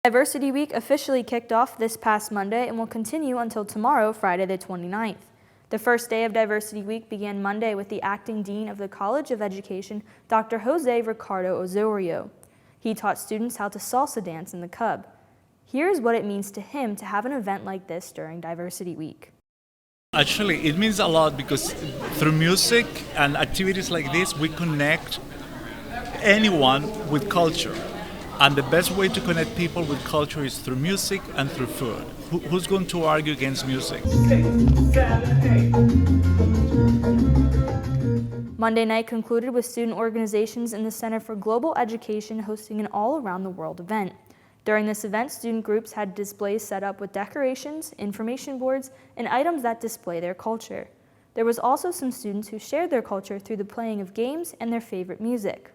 Diversity Week officially kicked off this past Monday and will continue until tomorrow, Friday the 29th. The first day of Diversity Week began Monday with the acting dean of the College of Education, Dr. Jose Ricardo Osorio. He taught students how to salsa dance in the Cub. Here's what it means to him to have an event like this during Diversity Week. Actually, it means a lot because through music and activities like this, we connect anyone with culture. And the best way to connect people with culture is through music and through food. Who's going to argue against music? 6, 7, 8. Monday night concluded with student organizations in the Center for Global Education hosting an all-around-the-world event. During this event, student groups had displays set up with decorations, information boards, and items that display their culture. There was also some students who shared their culture through the playing of games and their favorite music.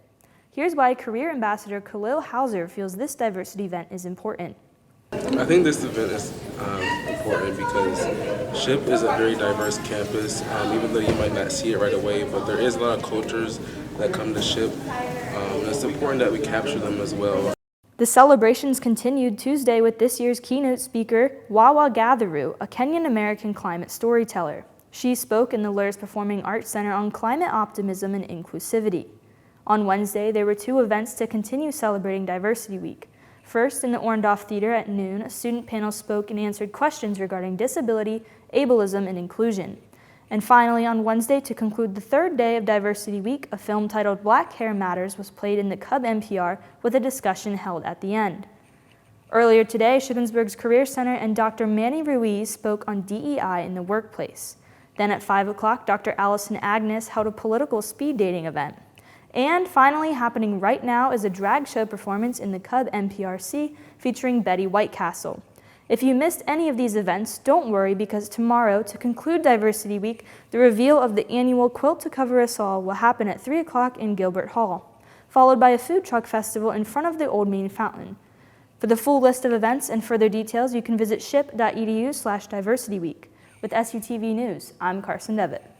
Here's why Career Ambassador Khalil Hauser feels this diversity event is important. I think this event is important because SHIP is a very diverse campus, even though you might not see it right away, but there is a lot of cultures that come to SHIP. It's important that we capture them as well. The celebrations continued Tuesday with this year's keynote speaker, Wawa Gatheru, a Kenyan-American climate storyteller. She spoke in the Lurs Performing Arts Center on climate optimism and inclusivity. On Wednesday, there were two events to continue celebrating Diversity Week. First, in the Orndorff Theater at noon, a student panel spoke and answered questions regarding disability, ableism, and inclusion. And finally, on Wednesday, to conclude the third day of Diversity Week, a film titled Black Hair Matters was played in the Cub NPR with a discussion held at the end. Earlier today, Shippensburg's Career Center and Dr. Manny Ruiz spoke on DEI in the workplace. Then at 5 o'clock, Dr. Allison Agnes held a political speed dating event. And finally, happening right now is a drag show performance in the Cub NPRC featuring Betty Whitecastle. If you missed any of these events, don't worry because tomorrow, to conclude Diversity Week, the reveal of the annual Quilt to Cover Us All will happen at 3 o'clock in Gilbert Hall, followed by a food truck festival in front of the Old Main Fountain. For the full list of events and further details, you can visit ship.edu/diversityweek. With SUTV News, I'm Carson Devitt.